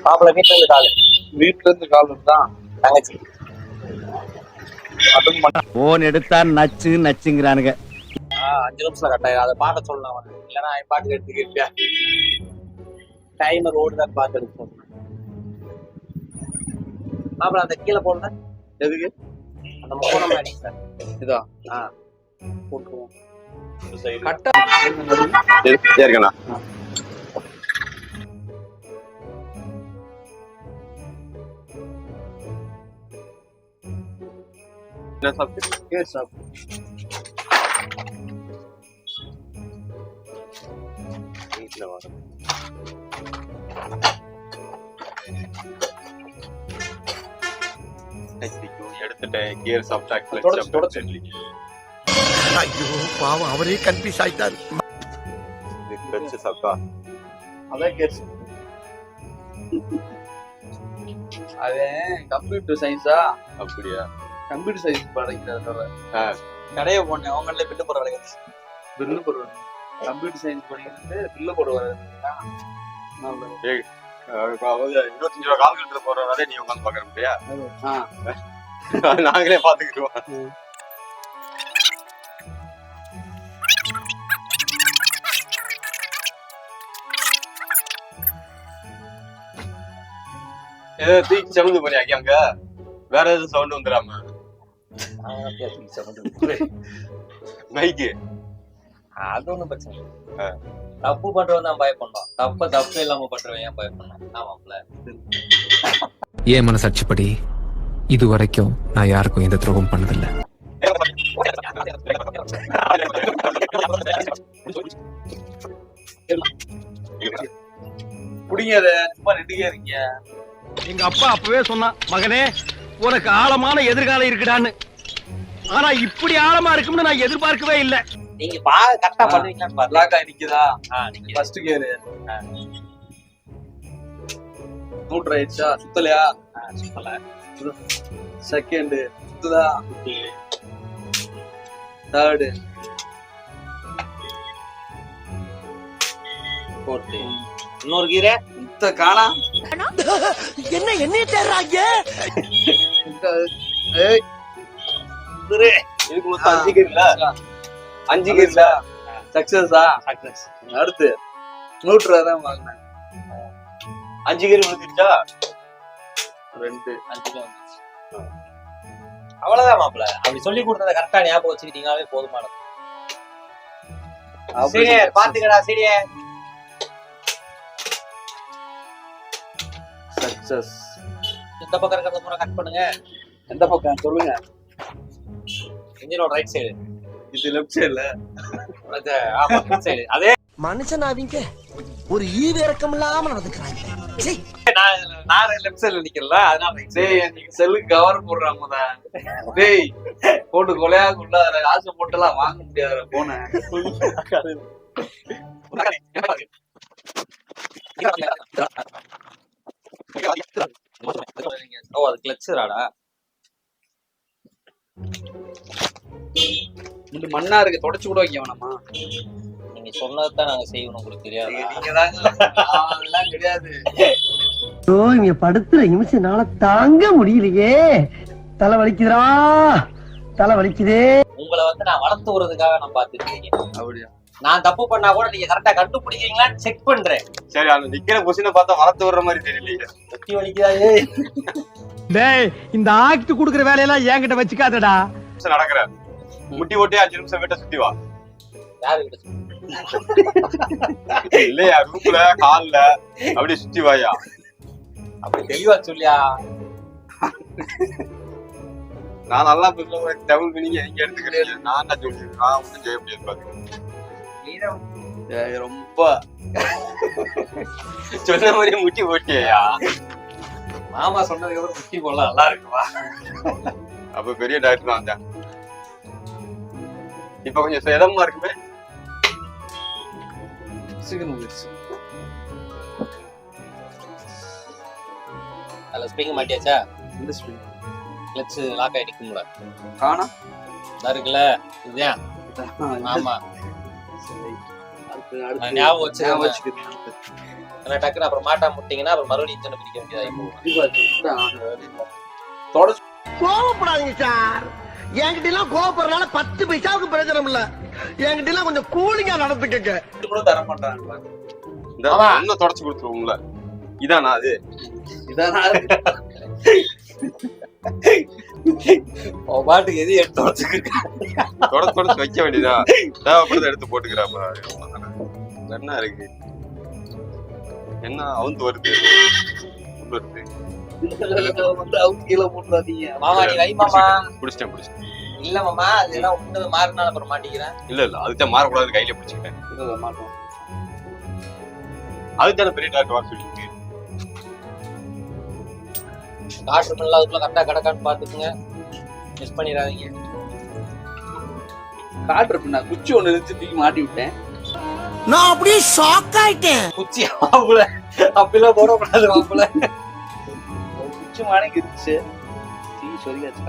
மாப்பிள்ள வீட்டுல இருந்து கால் தான் தங்கச்சி போன் எடுத்தா நச்சு நச்சுங்கிறானுங்க. 5 நிமிஷம் கட்டாயிரம் அதை பாட்ட சொல்லலாம் அவன் இல்லைன்னா பாட்டு எடுத்துக்கிட்டியா டைமர் ஓடுதான் பார்த்து எடுத்து சொல்லணும். மாப்பிள்ள அந்த கீழே போடல எதுக்கு அந்த போன சார் இதா போட்டுருவோம் கட்டா இருக்கண்ணா. என்ன சாப்பிட்டு வீட்டுல வர எடுத்துட்டேன் கியர் சாப்பிட்டா. ஐயோ பாவம் அவரே கன்ஃபியூஸ் ஆயிட்டாரு. சாப்பிட்டா அதான் கேர்ஸ் அது கம்ப்யூட்டர் சயின்ஸா அப்படியா? கம்ப்யூட்டர் சயின்ஸ் படிக்கிறத கடையை போனேன் அவங்களே பில்லு போடுற கிடையாது. பில்லு போடுவாங்க கம்ப்யூட்டர் சயின்ஸ் படிக்கிறது பில்லு போடுவாரு. 25 ரூபா கால்குலேட்டர் போடுறதாலே நீ உட்காந்து பாக்குற முடியா? நாங்களே பாத்துக்கிடுவோம். ஏதோ தூக்கி சவுண்டு பண்ணியாக்கி அங்க வேற எதுவும் சவுண்ட் வந்துடாம மைக்கு அது ஒண்ணும் பிரச்சனை இல்லை. தப்பு பண்றவன் தான் பயப்படணும். தப்பு இல்லாம பண்றவன் ஏன் பயப்படணும்? ஆமாப்ல ஏன் மனசாட்சிப்படி இது வரைக்கும் நான் யாருக்கும் எந்த துரோகம் பண்ணதில்லை. புடிங்க சும்மா ரெண்டுக்கே இருக்கீங்க. எங்க அப்பா அப்பவே சொன்னான், மகனே உனக்கு ஆழமான எதிர்காலம் இருக்குடான்னு. ஆனா இப்படி ஆழமா இருக்கும்னு நான் எதிர்பார்க்கவே இல்லை. நீங்க கரெக்டா பண்ணுவீங்களான்னு பாருங்க. நிக்குதா ஃபர்ஸ்ட் கியர் நூற்று ஆயிடுச்சா? சுத்தலையா? சுத்தல. செகண்ட் சுத்துதா? தேர்டு ஃபோர்த் இன்னொரு கீரை சுத்த காணா. என்ன என்ன தேடுறாங்க? இதுக்கு மொத்தம் 5 கீரை 5 கீரை சக்சஸா? சக்சஸ். அடுத்து நூற்று தான் வாங்கினேன். 5 கீரை முடிஞ்சிருச்சா? 2 5 வந்துச்சு. அவ்வளவுதான் மாப்பிள்ள. அப்படி சொல்லி கொடுத்ததை கரெக்டா ஞாபகம் வச்சுக்கிட்டீங்களாவே போதுமானது. சீனியர் பாத்துக்கடா சீனியர். சக்சஸ். இந்த பக்கம் இருக்கிறத பூரா கட் பண்ணுங்க. எந்த பக்கம் சொல்லுங்க? இன்ஜினோட ரைட் சைடு. இது லெஃப்ட் சைடுல. ஆமா லெஃப்ட் சைடு. அதே மனுஷன் அவங்க ஒரு ஈவிரக்கம் இல்லாம நடந்துக்கிறாங்க. நான் லெஃப்ட் சைடுல நிக்கல. அதனால நீங்க செல்லுக்கு கவர் போடுறாங்க. டேய் போட்டு கொலையா கொள்ளாத ஆசை போட்டுலாம் வாங்க முடியாத போன. ஓ அது கிளட்சராடா. இந்த மண்ணா இருக்கு தொடச்சு கூட வைக்க வேணாமா? நீங்க சொன்னதான் நாங்க செய்யணும். உங்களுக்கு தெரியாது. நீங்க தான் கிடையாது. இங்க படுத்துற நிமிஷம்னால தாங்க முடியலையே. தலை வலிக்குதுடா, தலை வலிக்குதே. உங்களை நான் வளர்த்து விடுறதுக்காக நான் பாத்துருக்கேன். அப்படியா? நான் தப்பு பண்ணா கூட நீங்க கரெக்டா கண்டுபிடிக்கிறீங்களான்னு செக் பண்றேன். சரி, அந்த நிக்கிற பொசிஷனை பார்த்தா வளர்த்து விடுற மாதிரி தெரியலையே. சுத்தி வலிக்குதாயே. டேய் இந்த ஆக்ட் குடுக்குற வேலையெல்லாம் என்கிட்ட வச்சுக்காதடா. நடக்கிற முட்டி ஓட்டி 5 நிமிஷம் வீட்டை சுத்தி வா. யாரு கிட்ட இல்லையா? ரூம்ல கால்ல அப்படியே சுத்தி வாயா. அப்படி தெளிவா சொல்லியா? நான் நல்லா தமிழ் மீனிங் எங்க எடுத்துக்கிறேன். நான் தான் சொல்லிடுறேன். நான் ஒன்றும் செய்ய முடியாது பாத்துக்கிறேன். ரொம்ப சொன்ன மாதிரி முட்டி ஓட்டியா? மாமா சொன்னதுக்கு அப்புறம் முட்டி போடலாம் நல்லா இருக்குவா? அப்ப பெரிய டாக்டர் வந்தேன். இப்ப கொஞ்சம் சேதமா இருக்குமே. அதுல ஸ்ப்ரிங் மாட்டியாச்சா? இந்த ஸ்ப்ரிங் கிளட்ச் லாக் ஆகி நிக்க முடியல. காணா இருக்குல்ல இதுதான். ஆமா ஞாபகம் வச்சுக்கிறேன். ஆனா டக்குன்னு அப்புறம் மாட்டாம விட்டீங்கன்னா அப்புறம் மறுபடியும் இன்ஜினை பிடிக்க முடியாது. தொடச்சு கோவப்படாதீங்க சார். என்கிட்ட எல்லாம் கோவப்படுறதுனால 10 பைசாவுக்கு பிரயோஜனம் இல்ல. என்கிட்ட எல்லாம் கொஞ்சம் கூலிங்கா நடந்துக்கங்க. கூட தர மாட்டாங்க. இந்த இன்னும் தொடச்சு கொடுத்துருவோம்ல. இதானா அது? இதானா பாட்டுக்கு எது எடுத்து தொடச்சு வைக்க வேண்டியதா? தேவைப்படுறத எடுத்து போட்டுக்கிறாப்ப. என்ன இருக்கு? என்ன அவுந்து வருது? வருது. கீழே போட்டுறாதீங்க மாமா. நீ வை மாமா. புடிச்சிட்டேன். இல்ல மாமா, அதெல்லாம் ஒண்ணு மாறினால அப்புறம் மாட்டிக்கிறேன். இல்ல அதுதான் மாறக்கூடாது, கையில பிடிச்சிக்கிட்டேன். மாட்டோம். அதுதானே பெரிய டாக்டர் வர சொல்லிருக்கு. டாக்டர் எல்லாம் அதுக்குள்ள கரெக்டா கிடக்கான்னு பாத்துக்குங்க, மிஸ் பண்ணிடாதீங்க. காட்டுற நான் குச்சி ஒண்ணு இருந்துச்சு தூக்கி மாட்டி விட்டேன். நான் அப்படியே ஷாக் ஆயிட்டேன். குச்சி ஆம்புல அப்படிலாம் போடக்கூடாது. ஆம்புல குச்சி மாடங்க இருந்துச்சு. சொல்லியாச்சு.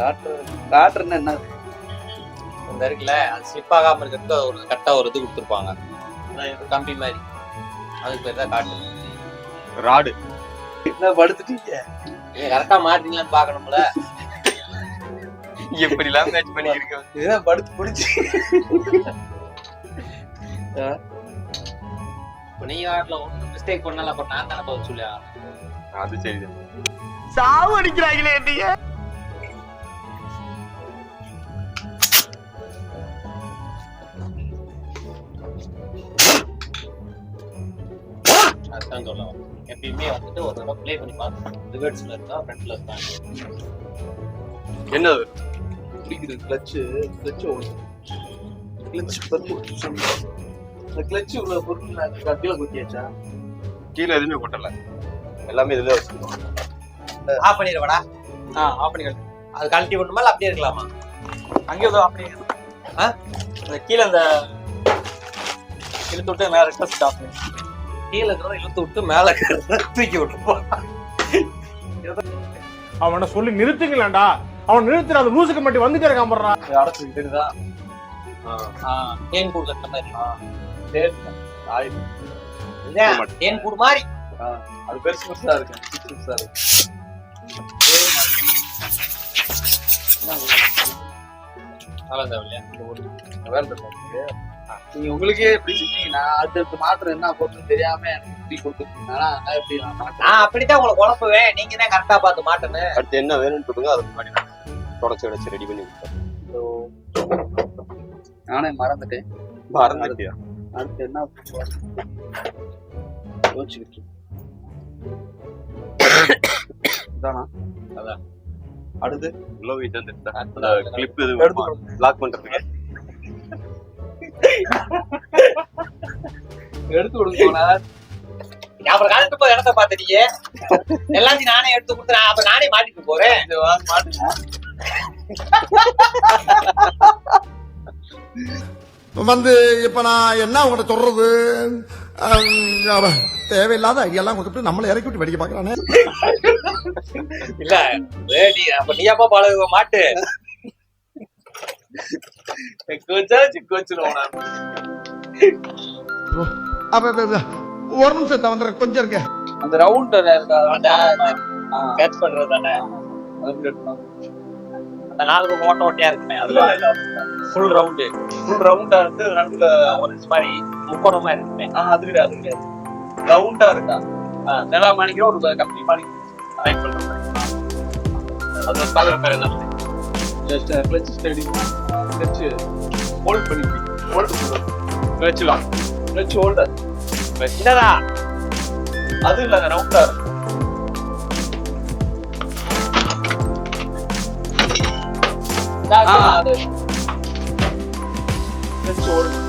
காட்டுறேன்னா என்ன இந்த இருக்குல்ல, அது ஸ்லிப் ஆகாம இருக்கிறதுக்கு ஒரு கரெக்டா ஒரு இது கொடுத்துருப்பாங்க, கம்பி மாதிரி. அதுக்கு பேர் தான் காட்டு. ராடு. என்ன படுத்துட்டீங்க? நீங்க கரெக்டா மாட்டீங்களான்னு பாக்கணும்ல. எப்படி எல்லாம் மேட்ச் பண்ணி இருக்கேன். இதெல்லாம் படுத்து பிடிச்சி நீங்க காட்டுல ஒண்ணு மிஸ்டேக் பண்ணல, அப்புறம் நான் தானே பதில் சொல்லியா? அது சரிதான். சாவு அடிக்கிறாங்களே என்னைய. அதுதான் சொல்லுவோம். எப்பயுமே வந்துட்டு ஒரு தடவை பிளே பண்ணி பார்க்கணும். ரிவர்ஸ்ல இருக்கா ஃப்ரண்ட்ல இருக்கா? என்னது? பிடிக்குது கிளச்சு ஓடுது. கிளச் பத்து இந்த கிளச்சு உள்ள பொருள் கீழே குத்தியாச்சா? கீழே எதுவுமே போட்டல, எல்லாமே இதுல வச்சிருக்கோம். ஆஃப் பண்ணிடுவாடா. ஆஃப் பண்ணி அது கழட்டி விடணுமா இல்ல அப்படியே இருக்கலாமா? அங்கே அப்படியே கீழே அந்த இழுத்து விட்டு மேல ரெக்வஸ்ட் ஆஃப் கீழே இருக்கிறத இழுத்து விட்டு மேல தூக்கி விட்டுருப்போம். அவனை சொல்லி நிறுத்துங்களேன்டா. அவன் நிறுத்துற அந்த லூசுக்கு மட்டும் வந்துட்டே இருக்கான் போடுறான். அடைச்சுக்கிட்டுதான் தேன் கூடு கட்டுற மாதிரி. தேன் தேன் கூடு மாதிரி. அது பெருசு பெருசா இருக்கு. நீங்க உங்களுக்கே எப்படி செஞ்சீங்கன்னா அடுத்த மாத்திரம் என்ன போட்டு தெரியாம எப்படி கொடுத்துருக்கீங்கன்னா எப்படி நான் அப்படித்தான் உங்களை குழப்புவேன். நீங்க தான் கரெக்டா பார்த்து மாட்டேன்னு. அடுத்து என்ன வேணும்னு சொல்லுங்க, அதுக்கு முன்னாடி தொடச்சு வச்சு ரெடி பண்ணி கொடுத்தேன். நானே மறந்துட்டேன். மறந்துட்டியா? அடுத்து என்ன யோசிச்சுக்கிட்டு இதானா? அதான் அடுத்து உள்ள வீட்டு அந்த கிளிப் இது பிளாக் பண்றதுக்கு எடுத்து கொடுக்கோனா? அப்புறம் காலத்து போய் இடத்த பாத்துட்டீங்க. எல்லாத்தையும் நானே எடுத்து கொடுத்துறேன். அப்புறம் நானே மாட்டிட்டு போறேன். வந்து இப்ப நான் என்ன உங்கள்கிட்ட சொல்றது? தேவையில்லாத ஐடியெல்லாம் கொடுத்துட்டு நம்மளை இறக்கி விட்டு வெடிக்க பாக்குறானே. இல்ல அப்ப நீ அப்பா பழக மாட்டு. ஒரு நிமிஷம் வந்துடுறேன், கொஞ்சம் இருக்க. அந்த ரவுண்ட் கேட்ச் பண்றது தானே. அந்த 4 ஓட்ட ஓட்டையா இருக்குமே, அதுல ஃபுல் ரவுண்டா இருந்து நடுவுல ஒரு மாதிரி முக்கோணமா இருக்குமே. அது கிடையாது. ரவுண்டா இருக்கா? நிலா மாணிக்கிற ஒரு கம்பெனி மாணி பண்ற அது பாக்குற பேர் என்ன? Just clutch study clutch hold பண்ணி கிளட்ச் லாக் கிளட்ச் ஹோல்டர் என்னடா அது இல்ல ரவுண்டா அது கிளட்ச் ஹோல்டர்.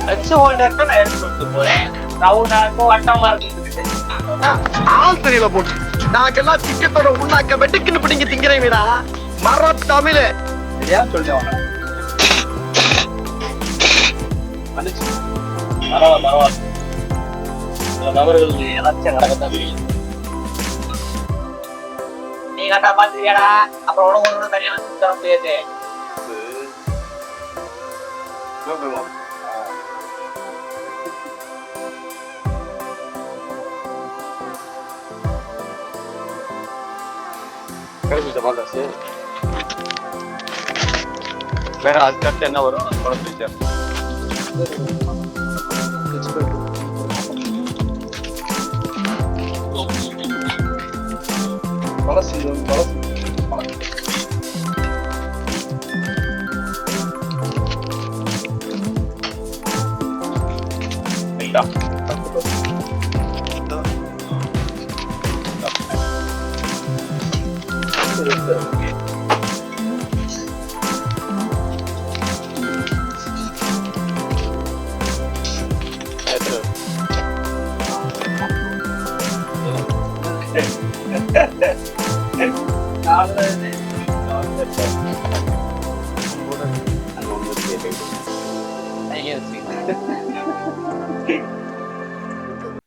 கிளட்ச் ஹோல்டர் நான் எடுத்து கொடுத்து போறேன். ரவுண்டா இருக்கும், வட்டமா இருக்கு. ஆள் தெரியல போட்டு நாங்கெல்லாம் சிக்கத்தோட உண்ணாக்க வெட்டுக்குன்னு பிடிங்க திங்கிறீங்கடா. மர தமிழ் சரியா சொல்லிட்டேன். பரவாயில்ல நபர்கள் எல்லாத்தையும் நடக்கத்தான் தெரியும். நீ கரெக்டா பாத்துக்கியாடா? அப்புறம் உனக்கு தனியா முடியாது. கிடைச்சிச்சா காசு? வேற அதுக்கடுத்து என்ன வரும்? அது குழந்தை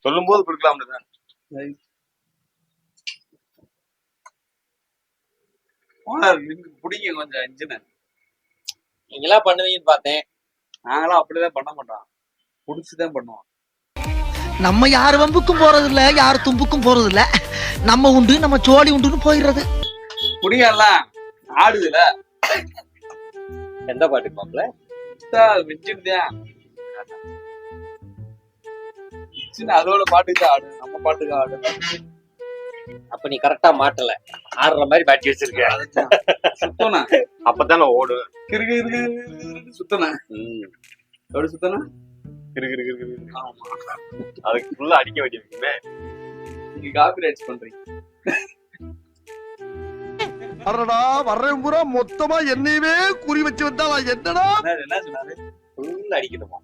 சொல்லும் போது கொடுக்கலாம்ல. பிடிங்க கொஞ்சம் இன்ஜினை. நீங்களா பண்ணுவீங்கன்னு பார்த்தேன். நாங்களாம் அப்படிதான் பண்ண மாட்டோம், புடிச்சுதான் பண்ணுவோம். நம்ம யார் வம்புக்கும் போறது இல்ல, யார் தும்புக்கும் போறது இல்ல. நம்ம உண்டு, நம்ம சோழி உண்டுன்னு போயிடுறது. புடிங்கலாம் ஆடுதுல. எந்த பாட்டுக்கு மாப்பிள்ள? மிஞ்சிருந்தேன் அதோட பாட்டுக்கு தான் ஆடு, நம்ம பாட்டுக்கு ஆடு. அப்ப நீ கரெக்டா மாட்டல, ஆடுற மாதிரி பாட்டி வச்சிருக்க. சுத்தனா அப்பதானே ஓடு. கிருக்கு இருக்கு சுத்தனா. எப்படி சுத்தனா? இருக்கு. ஆமா, அதுக்கு ஃபுல்லா அடிக்க வேண்டியிருக்குமே. நீங்க காப்பி ரைட்ஸ் பண்றீங்க. அடடா வர்றேன் பூரா மொத்தமா என்னையவே குறி வச்சு வந்தா என்னடா என்ன சொன்னாரு? ஃபுல்லா அடிக்கணுமா?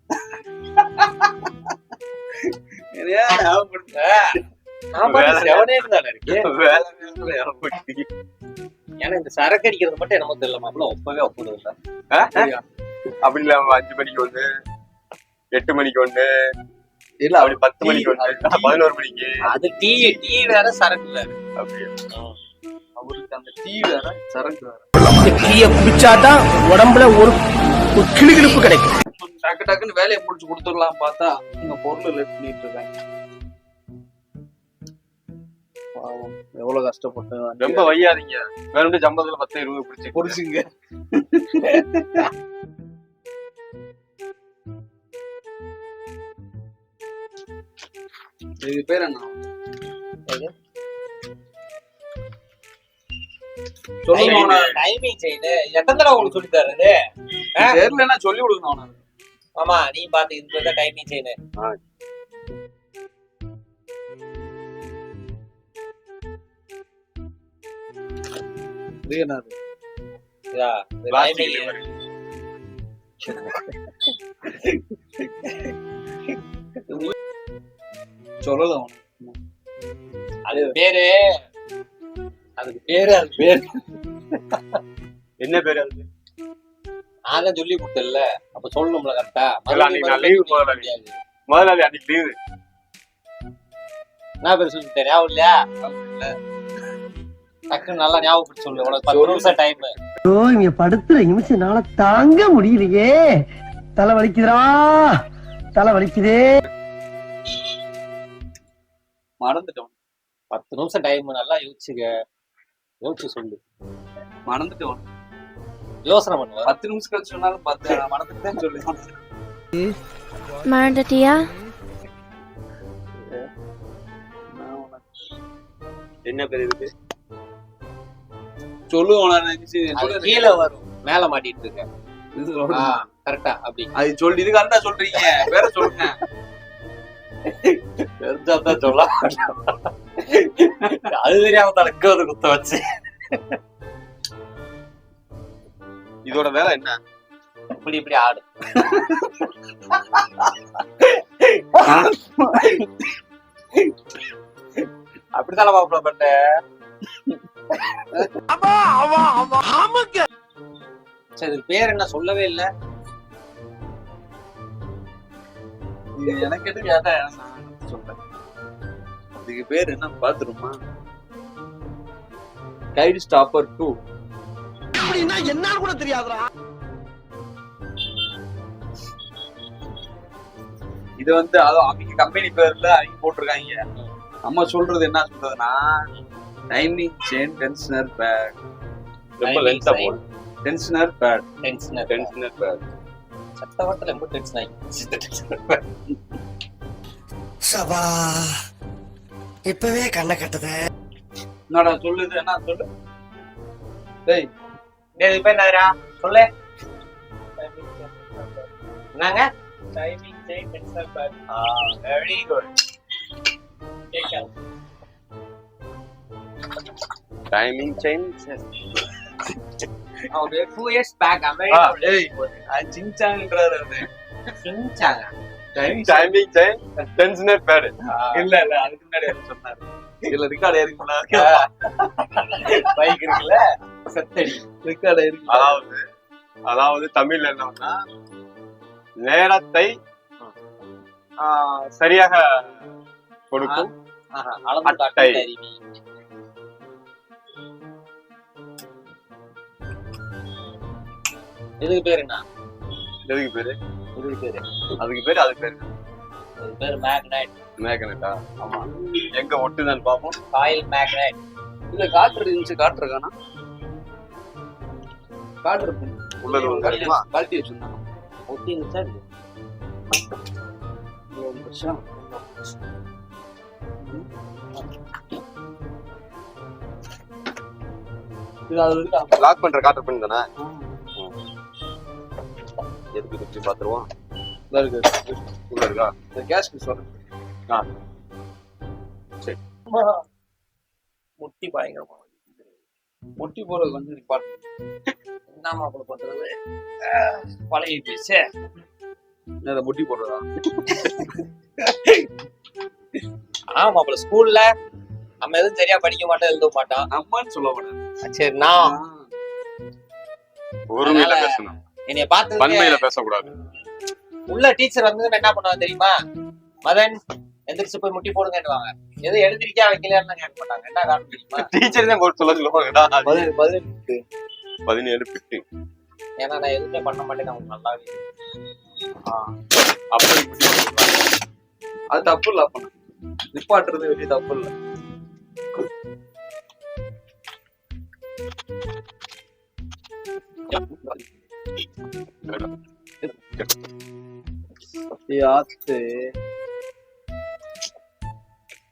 ஏன்னா இந்த சரக்கு அடிக்கிறது மட்டும் என்னமோ தெரியல மாப்பிள்ள, ஒப்பவே ஒப்புது இல்ல. அப்படி இல்ல, 5 மணிக்கு ஒண்ணு, 8 மணிக்கு ஒண்ணு, இல்ல அப்படி 10 மணிக்கு ஒண்ணு, 11 மணிக்கு. அது டீ வேற சரக்கு வேற. அப்படியே அவருக்கு அந்த டீ வேற சரக்கு வேற. டீய குடிச்சாதான் உடம்புல ஒரு கிளுகிழுப்பு கிடைக்கும். டக்கு டக்குன்னு வேலையை முடிச்சு கொடுத்துடலாம் பார்த்தா இங்க பொருள் லேட் பண்ணிட்டு இருக்காங்க. பாவம், எவ்வளவு கஷ்டப்பட்டு. ரொம்ப வையாதீங்க, வேணும்னு சம்பளத்துல 10-20 பிடிச்சு புடிச்சுங்க. இது பேர் என்ன? சொல்லுங்க. டைமிங் செய்யுது. எத்தனை தடவை உங்களுக்கு சொல்லி தர்றது? தெரியலன்னா சொல்லி கொடுக்கணும் அவனுக்கு. ஆமா, நீ பாத்து இந்த டைமிங் செய்யுது. இது என்னது? சொல்லல அது பேரு, அதுக்கு பேரு என்ன பேரு? அது நான் தான் சொல்லி கொடுத்தல, அப்ப சொல்லணும்ல கரெக்டா. முதலாளி அன்னைக்கு லீவு. நான் பேர் சொல்லி ஞாபகம் இல்லையா? டக்குன்னு நல்லா ஞாபகப்படுத்தி சொல்லு. உனக்கு 10 நிமிஷம் டைம். இங்க படுத்துற நிமிஷம்னால தாங்க முடியலையே. தலை வலிக்குதுடா, தலை வலிக்குதே. மறந்துட்டோம். 10 நிமிஷம் டைம். நல்லா யோசிச்சு சொல்லு. மறந்துட்டோம். யோசனை பண்ணுவ. 10 நிமிஷம் கழிச்சு சொன்னாலும் 10 மறந்துட்டேன்னு சொல்லி. மறந்துட்டியா? என்ன பேர் இருக்கு? சொல்லுவோம். கீழே வரும், மேல மாட்டிட்டு இருக்கேன். கரெக்டா அப்படி அது சொல்லி இது கரெக்டா சொல்றீங்க. வேற சொல்லுங்க. தெரிஞ்சாதான் சொல்ல. அது தெரியாம தனக்கு ஒரு குத்த வச்சு. இதோட வேலை என்ன? இப்படி ஆடு. அப்படித்தான மாப்பிள்ள பண்ண. சரி, பேர் என்ன சொல்லவே இல்ல? எனக்கு எது கேட்டா சொல்றேன். அதுக்கு பேர் என்ன பாத்துருமா? Guide stopper 2. என்ன கூட தெரியாதுடா. இது வந்து அவங்க கம்பெனி பேர்ல அவங்க போட்டிருக்காங்க. நம்ம சொல்றது என்ன சொல்றதுன்னா, டைமிங் செயின் டென்ஷனர் பேட் ரொம்ப லென்த்தா போகுது. Tensioner pad tensioner pad. சட்டவட்டத்துல ரொம்ப டென்ஷன் ஆகி சபா இப்பவே கண்ணை கட்டுது. என்னடா சொல்லுது, என்ன சொல்லு டேய். இது பேர் என்னதுடா சொல்லு. என்னங்க timing chain tensioner pad. Very good. Timing chain. ஒரு 2 years back அமெரிக்கா ஏய் அது சின்சான்ன்றாரு அது. சின்சாங்க டைமிங் செயின் டென்ஷனர் பேட். இல்ல அதுக்கு முன்னாடி யாரும் சொன்னாரு. இதுல ரெக்கார்ட் ஏறி போனாரு. பைக் இருக்குல்ல செத்தடி ரெக்கார்ட் ஏறி. அதாவது தமிழ்ல என்னன்னா நேரத்தை சரியாக கொடுக்கும் அளந்து அட்டை. காட்டும் கருவி. இதுக்கு பேர் என்ன? எதுக்கு பேரு? இதுக்கு பேரு அதுக்கு பேரு அது பேரு இது பேர் மேக்னைட். மேக்னெட்டா? ஆமா. எங்க ஒட்டுதான்னு பாப்போம். Coil magnetite. இல்ல காற்று இருந்துச்சு, காற்று இருக்கானா? காற்று இருக்கு உள்ளது வந்து கிடைக்குமா? கழட்டி வச்சிருந்தாங்க. ஒட்டி இருந்துச்சா இது? ஒரு வருஷம் இது அது இருக்கா? லாக் பண்ற காற்று பண்ணி தானே. எதுக்கு இப்படி பாத்துருவோம். இதா இருக்கு. உள்ள இருக்கா? இந்த கேஸ் பீஸ் வரும். முட்டி பயங்கரமா முட்டி போறது கொஞ்சம் நிப்பாட்டு. என்ன மாப்பிள்ள பண்றது? பழகி போச்சு. என்னது முட்டி போடுறதா? ஆமா மாப்பிள்ள ஸ்கூல்ல நம்ம எதுவும் சரியா படிக்க மாட்டோம், எழுத மாட்டோம். நம்மன்னு சொல்ல கூடாது. சரி நான் ஒருமையில பேசணும். என்னைய பார்த்து பன்மையில பேசக்கூடாது. உள்ள டீச்சர் வந்து என்ன பண்ணுவாங்க தெரியுமா? மதன் எந்திரிச்சு போய் முட்டி போடுங்கன்னுவாங்க. எதுவும் எழுதிருக்கா வைக்கலையான்னு கேட்க மாட்டாங்க. என்ன காரணம் தெரியுமா? டீச்சர் தான் சொல்ல சொல்லுவாங்கடா. 17 பிட்டு. ஏன்னா நான் எதுவுமே பண்ண மாட்டேன், அவங்க நல்லாவே அப்படி முட்டி போடுவாங்க. அது தப்பு இல்ல. அப்ப நிப்பாட்டுறது வெளியே தப்பு இல்ல. ஆத்து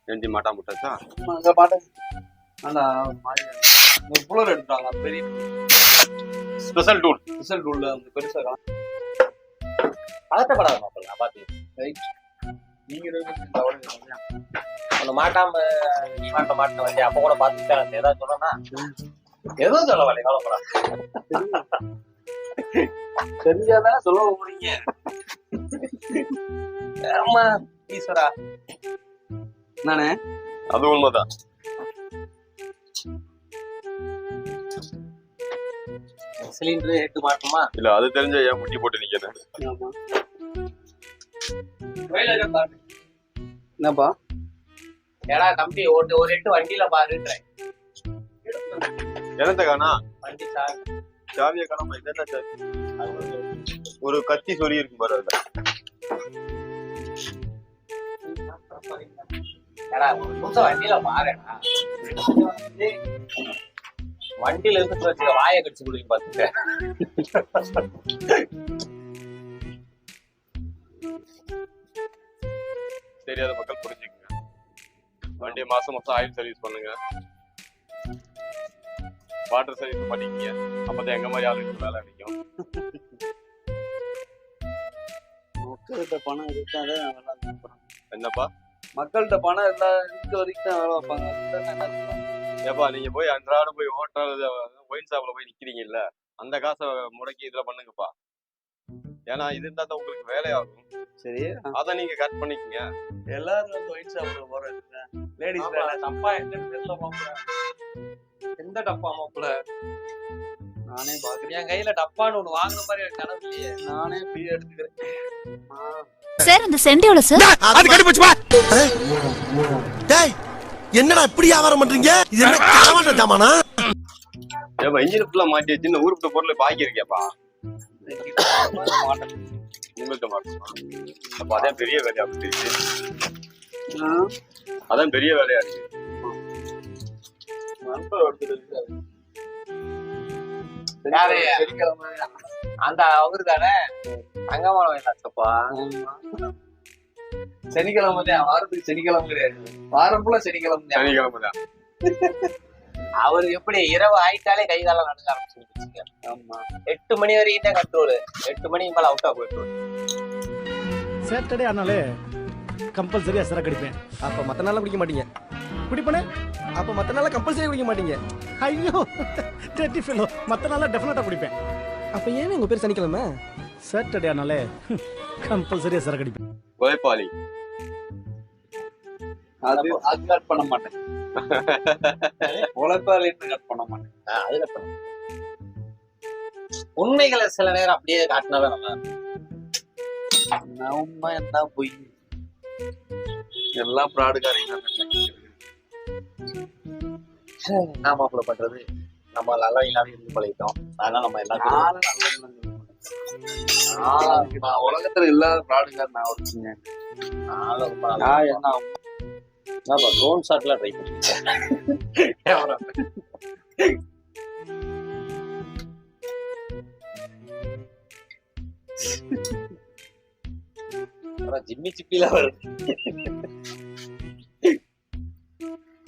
நெஞ்சி மாட்டா முட்டாச்சா? அங்க பாட்டு ஆனா ஒரு புலர் எடுத்துட்டாங்க. பெரிய ஸ்பெஷல் டூல். ரிசல்ட் உள்ள அந்த பெருசா பதட்டப்படாத மாப்பிள்ள. நான் பாத்து ரைட். நீங்க ஒண்ணு மாட்டாம நீ மாட்ட வந்து அப்ப கூட பாத்துக்கிட்டேன். ஏதாவது சொன்னா எதுவும் சொல்ல வரல. கவலைப்படா. தெரிஞ்சாதானே சொல்ல போறீங்க. ஆமா ஈஸ்வரா நானே அது உண்மைதான். சிலிண்டர் ஹெட் மாட்டுமா? இல்ல அது தெரிஞ்ச ஏன் முட்டி போட்டு நிக்கணும். என்னப்பா? ஏடா தம்பி ஒரு எட்டு வண்டியில பாருன்றேன். என்னத்த காணா? வண்டி சார் சாவிய காணாம. என்னென்ன சாவி? ஒரு கத்தி சொறி இருக்கும் பாரு. அதுல ஏடா ஒரு நிமிஷம் வண்டியில பாருடா. வண்டியில இருந்து வச்சுக்க வாயை கடிச்சு கொடுங்க பாத்துக்க. தெரியாத மக்கள் புரிஞ்சுக்கங்க. வண்டியை மாசம் ஆயில் சர்வீஸ் பண்ணுங்க. வாட்டர் சர்வீஸ் பண்ணிக்கங்க. அப்பதான் எங்க மாதிரி ஆளுக்கு வேலை கிடைக்கும். மக்கள்கிட்ட பணம் இருக்காத நல்லா இருப்பாங்க. என்னப்பா? மக்கள்கிட்ட பணம் இருந்தா இருக்க வரைக்கும் தான் வேலை வைப்பாங்க. ஏப்பா நீங்க போய் அன்றாடம் போய் ஹோட்டல் ஒயின் ஷாப்ல போய் நிக்கிறீங்கல்ல, அந்த காசை முடக்கி இதுல பண்ணுங்கப்பா. ஏன்னா இது இருந்தா தான் உங்களுக்கு வேலையாகும். சரி அதை நீங்க கட் பண்ணிக்கங்க. எல்லாரும் வந்து ஒயின் ஷாப்ல போறாங்க. லேடிஸ் தப்பா எங்கன்னு தெரியல மாப்பிள்ள. எந்த டப்பா மாப்பிள்ள? நானே பாக்குறேன். என் கையில டப்பான்னு ஒண்ணு வாங்குற மாதிரி எனக்கு கனவு இல்லையே. நானே ஃப்ரீயா எடுத்துக்கிறேன். சார் அந்த சென்ட் எவ்வளவு சார்? அது கண்டுபிடிச்சுப்பா. டேய் என்னடா இப்படி வியாபாரம் பண்றீங்க? இது என்ன களவாண்ட ஜாமானா? ஏப்பா இன்ஜின் ஃபுல்லா மாட்டி வச்சு இந்த ஊருக்கு பொருளை பாக்கி இருக்கேப்பா. உங்கள்கிட்ட மாட்டோமா? அப்ப அதான் பெரிய வேலையா இருக்கு. அதான் பெரிய வேலையா இருக்கு. நண்பர் ஒருத்தர் இருக்காரு. யாரு? அந்த அவரு தானே தங்கமான வயலாச்சப்பா. சனிக்கிழமை தான், வாரத்துக்கு சனிக்கிழமை கிடையாது, வாரம் ஃபுல்லா சனிக்கிழமை தான். சனிக்கிழமை தான். அவரு எப்படி இரவு ஆயிட்டாலே கை காலம் நடக்க ஆரம்பிச்சு. ஆமா, 8 மணி வரைக்கும் தான் கண்ட்ரோல், 8 மணிக்கு மேல அவுட்டா போயிட்டு. சாட்டர்டே ஆனாலே கம்பல்சரியா சரக்கு அடிப்பேன். அப்ப மத்த நாள்ல குடிக்க மாட்டீங்க. குடிப்பனே? அப்ப மத்த நாள்ல கம்பல்சரி குடிக்க மாட்டீங்க. ஐயோ டெட்டி ஃபெலோ, மத்த நாளா டெஃபினட்டா குடிப்பேன். அப்ப ஏன் உங்க பேர் சனிக்கிழமை? சாட்டர்டே ஆனாலே கம்பல்சரியா சரக்கு அடிப்பேன். உழைப்பாளி. அது கட் பண்ண மாட்டேன். உழைப்பாளின்னு கட் பண்ண மாட்டேன். அதுல உண்மைகளை சில நேரம் அப்படியே காட்டினாதான் நல்லா இருக்கும். உண்மை என்ன பொய் எல்லாம் பிராடுகாரங்க. என்ன மாப்பிள்ள பண்றது, நம்ம நல்லா இல்லாம இருந்து பழகிட்டோம். அதனால நம்ம எல்லாத்தையும் நான் உலகத்துல இல்லாத பிராடுகார நான் வச்சுங்க. என்ன ட்ரோன் ஷாட்ல ட்ரை பண்ணி ஜிம்மி சிப்பில வருது.